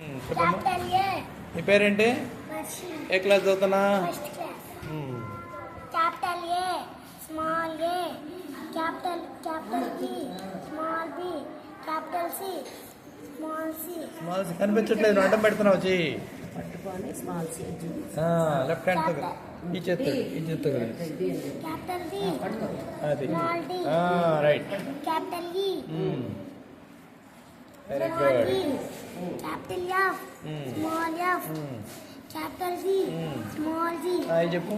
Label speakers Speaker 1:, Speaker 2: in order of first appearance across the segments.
Speaker 1: చెప్పమ్మా, నీ పేరేంటి? ఏ క్లాస్ చదువుతున్నా?
Speaker 2: Capital A, small A, capital B, small B, capital C, small C.
Speaker 1: Small C కనిపించట్లేదు, నువ్వు అడ్డం పెడుతున్నావు. వచ్చి
Speaker 3: పట్టుకొని స్మాల్ సి
Speaker 1: లెఫ్ట్ హ్యాండ్ తో ఈ చేత్తు
Speaker 2: క్యాపిటల్ డి,
Speaker 1: అది
Speaker 2: small D,
Speaker 1: right.
Speaker 2: Capital E,
Speaker 1: very
Speaker 2: small
Speaker 1: good.
Speaker 2: B, capital F, small F, capital C, small C.
Speaker 1: చెప్పు.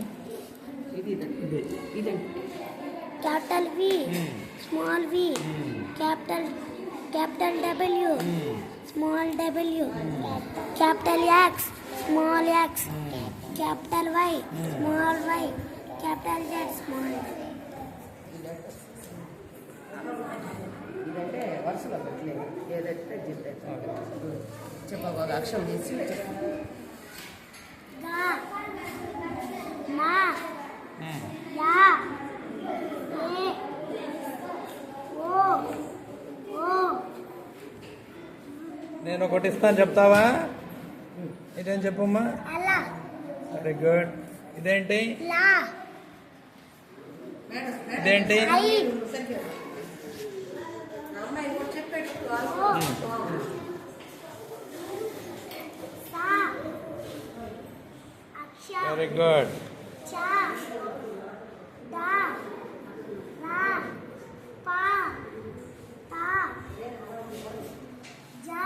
Speaker 2: Capital V, small V, capital W, small W, capital X, small X, capital Y, small Y, capital Z, small Z.
Speaker 3: ఇదంటే వరుసలో పెట్టలేదు, ఏదైతే చెప్పావు ఒక అక్షరం తీసి చెప్పు.
Speaker 2: నా యా ఏ ఓ ఓ.
Speaker 1: నేను ఒకటి ఇస్తాను, చెప్తావా? ఇదేం చెప్పమ్మా.
Speaker 2: అలా
Speaker 1: వెరీ గుడ్. ఇదేంటి?
Speaker 2: లా.
Speaker 1: ఇదేంటి?
Speaker 2: ఐ ఓ సా. Aksha
Speaker 1: very good.
Speaker 2: చా దా రా పా తా జా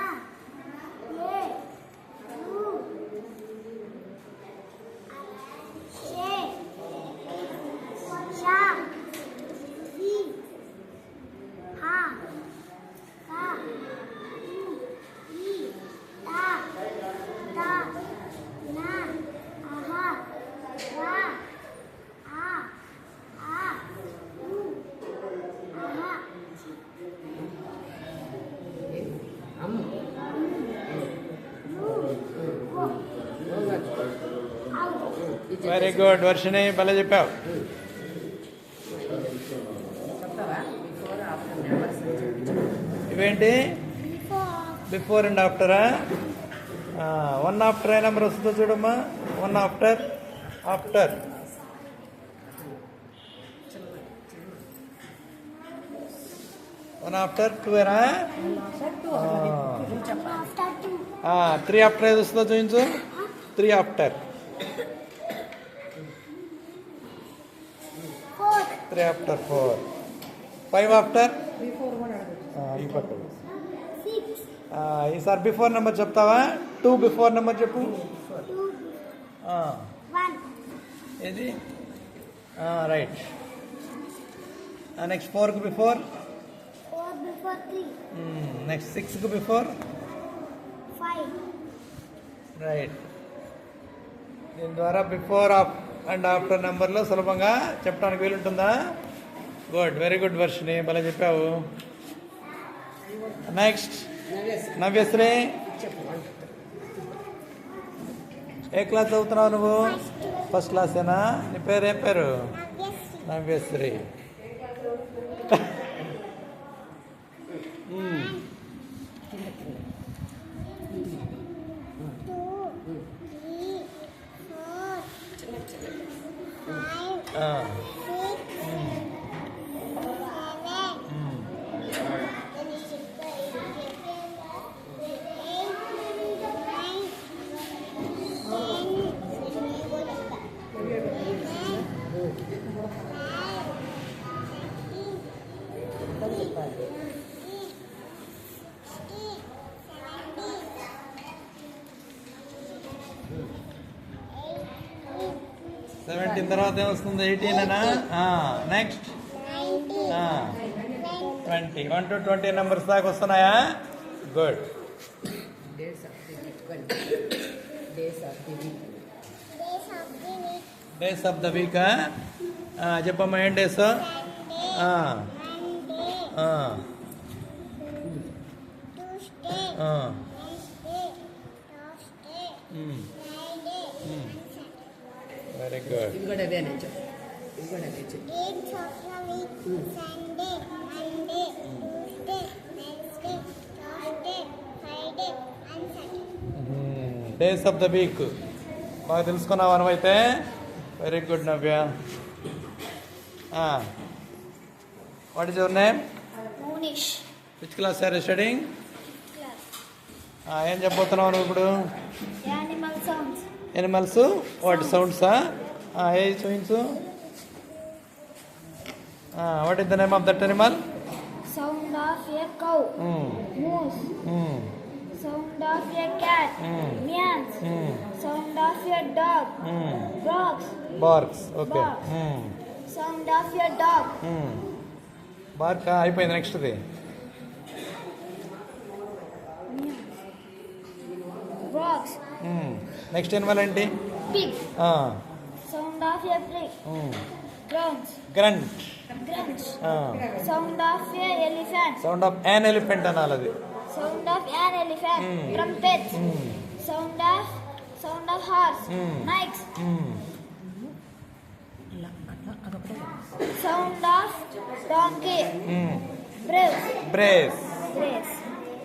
Speaker 2: ఏ రు షే షా వి హా కా ఉ ఈ తా తా నా ఆహా రా ఆ ఆ ఉ ఆహా
Speaker 3: అమ్ము
Speaker 2: రు ఓ ఔ.
Speaker 1: వెరీ గుడ్ వర్షిణి, భలే చెప్పావు.
Speaker 3: చెప్తావా? బిఫోర్ ఆఫ్టర్ నెంబర్స్
Speaker 1: ఇవేంటి?
Speaker 2: బిఫోర్
Speaker 1: బిఫోర్ అండ్ ఆఫ్టరా? వన్ ఆఫ్టర్ ఏ నెంబర్ వస్తుందో చూడమ్మా. One after, after. One after two ఏనా?
Speaker 2: ఆఫ్టర్ టు
Speaker 1: త్రీ ఆఫ్టర్ ఏది వస్తుందో చూపించు. Three after,
Speaker 2: four
Speaker 1: three after four. Five after ఈ పట్టు.
Speaker 2: సిక్స్
Speaker 1: ఈసారి బిఫోర్ నెంబర్ చెప్తావా? టూ బిఫోర్ నెంబర్ చెప్పు.
Speaker 2: టూ
Speaker 1: ఆ,
Speaker 2: వన్
Speaker 1: ఏది? రైట్. నెక్స్ట్ ఫోర్కి before.
Speaker 2: Four before three
Speaker 1: next సిక్స్కి బిఫోర్.
Speaker 2: Five
Speaker 1: right. దీని ద్వారా బిఫోర్ అండ్ ఆఫ్టర్ నెంబర్లో సులభంగా చెప్పడానికి వీలుంటుందా? గుడ్, వెరీ గుడ్ వర్షిని, భలే చెప్పావు. నెక్స్ట్ నవ్యశ్రీ, ఏ క్లాస్ చదువుతున్నావు నువ్వు? ఫస్ట్ క్లాసేనా? నీ పేరు ఏం పేరు? Navyasri.
Speaker 2: Two three four five
Speaker 1: ఆ,
Speaker 3: చెప్పాలి.
Speaker 1: 17 తర్వాత ఏమొస్తుంది? 18 అనా? నెక్స్ట్ 20. 1 to 20 నెంబర్స్ దాకా వస్తున్నాయా? Good.
Speaker 3: Days of the week. Days of the week.
Speaker 1: Days of the week. చెప్పమ్మా, ఏం డేస్? Very good.
Speaker 3: ఇది కూడా అదే నేను చెప్పు. ఇది కూడా అదే చెప్పు.
Speaker 2: Sunday, Monday, Tuesday, Wednesday, Thursday, Friday and Saturday.
Speaker 1: Days of the week బాగా తెలుసుకున్నావు మనమైతే. Very good Navya. What is your name?
Speaker 2: Moonish.
Speaker 1: Which class are studying?
Speaker 2: Class.
Speaker 1: ఏం చెప్పబోతున్నావు నువ్వు ఇప్పుడు?
Speaker 2: Animal sounds.
Speaker 1: ఎనిమల్స్ వాటి సౌండ్సా? ఏ చూపించు. What is the name of that Animal?
Speaker 2: Sound of a cow. Moose. Sound of a cat. Meows. Sound of a dog. Barks.
Speaker 1: Barks. Okay.
Speaker 2: Sound of a dog.
Speaker 1: BARC అయిపోయింది. నెక్స్ట్ది
Speaker 2: Barks.
Speaker 1: Next Animal ఏంటి?
Speaker 2: Pig. Sound of a pig. Grunts.
Speaker 1: Grunt.
Speaker 2: Grunts. Sound of a elephant.
Speaker 1: Sound of an elephant అనాలి అది.
Speaker 2: Sound of an elephant. Trumpet. Sound of horse. Mikes. Sound of donkey. Braves.
Speaker 1: Brace.
Speaker 2: Braves.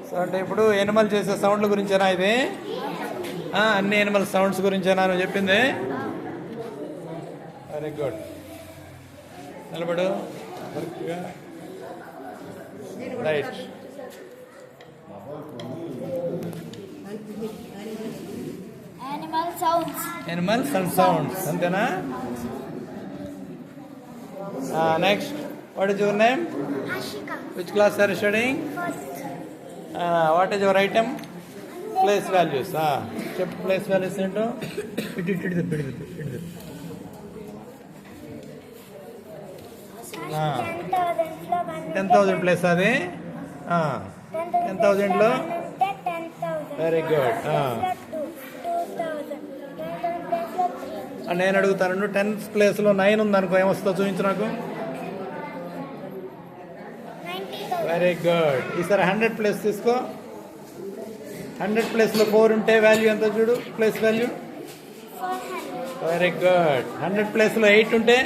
Speaker 1: So అంటే ఇప్పుడు Animal చేసే సౌండ్ల గురించేనా ఇది? అన్ని Animal sounds గురించేనా నువ్వు చెప్పింది? Very good. నిలబడు. Right.
Speaker 2: Animal sounds.
Speaker 1: Animals and sounds అంతేనా? Next what is your name?
Speaker 2: Ashika.
Speaker 1: Which class are studying?
Speaker 2: First.
Speaker 1: What is your item? Place values. చెప్పు ప్లేస్ వాల్యూస్ ఏంటో. ఇటు 10,000 ప్లేస్ అది. 10,000లో వెరీ గుడ్. నేను అడుగుతాను, 10th ప్లేస్లో 9 ఉందనుకో ఏమొస్తుందో చూపించు నాకు. Very good. ఈసారి 100 ప్లేస్ తీసుకో. 100 ప్లేస్లో 4 ఉంటే వాల్యూ ఎంత చూడు, ప్లేస్ వాల్యూ. Very good. 100 ప్లేస్లో 8 ఉంటే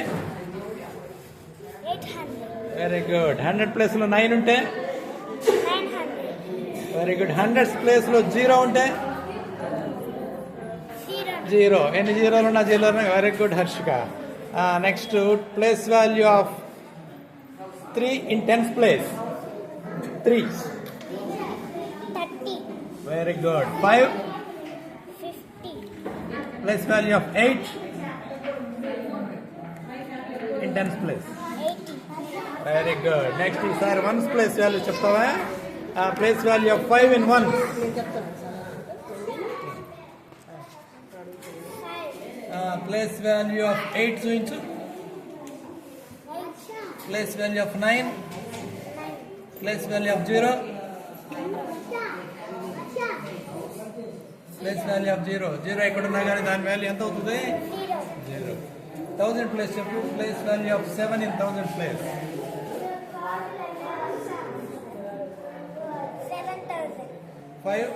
Speaker 1: వెరీ గుడ్. 100 ప్లేస్లో 9 ఉంటే వెరీ గుడ్. 100 ప్లేస్లో 0 ఉంటే 0. ఎన్ని జీరోలు ఉన్నా జీరోలు. Very good Harshika. Next place value of 3 in 10th place. 3.
Speaker 2: 30.
Speaker 1: Very good. 5.
Speaker 2: 50.
Speaker 1: Place value of 8 in 10th place.
Speaker 2: 80.
Speaker 1: Very good. Next is our ones place value చెప్తావా? Place value of 5 in 1. Place value of 8 చూపించు. Place value of 9. Place value of 0. Place value of 0. 0 ఎక్కడున్నా కానీ దాని value ఎంత అవుతుంది? 0. 1000 place చెప్పు. Place value of 7 in 1000 place.
Speaker 2: 7,000.
Speaker 1: 5.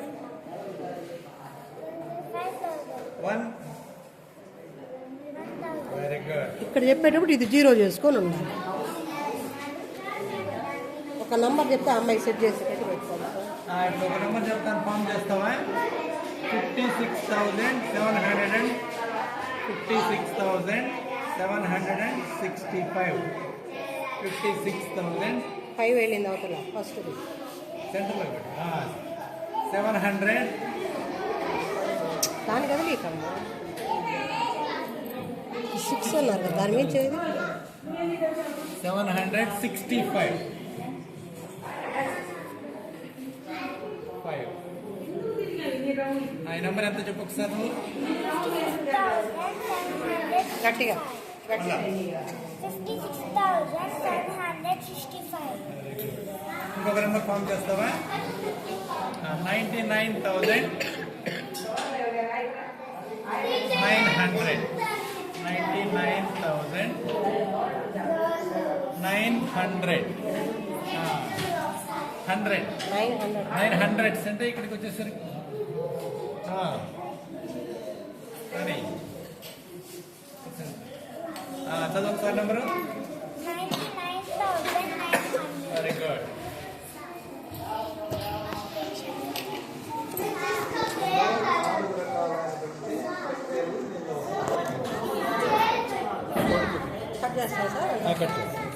Speaker 2: 5,000.
Speaker 1: 1.
Speaker 2: 1,000.
Speaker 1: Very good.
Speaker 3: ఇక్కడ చెప్పేటప్పుడు ఇది 0 చేసుకొని ఉండాలి. ఒక నంబర్ చెప్తే అమ్మాయి సెట్ చేసేటట్టు పెట్టుకోవాలి.
Speaker 1: ఇప్పుడు ఒక నెంబర్ చెప్తాను, ఫామ్ చేస్తావా? 56,765. 56,765.
Speaker 3: 5 వెళ్ళింది అవతల ఫస్ట్
Speaker 1: సెంటర్లో 700.
Speaker 3: దాని కదా మీకు 6 అన్నారు కదా, దాని మీద చేయదు.
Speaker 1: 765. 5. ఈ నెంబర్ ఎంత చెప్పు ఒకసారి నువ్వు.
Speaker 3: గట్టిగా
Speaker 2: 56,765.
Speaker 1: ఇంకొక నెంబర్ ఫామ్ చేస్తావా? 99,900. 99,900. 100. 900 అంటే ఇక్కడికి వచ్చేసరికి అని చదువు ఒకసారి నెంబరు.
Speaker 2: 99,900.
Speaker 1: Very good.
Speaker 3: స్టార్ట్ చేస్తా సార్
Speaker 1: కట్ చేస్తాను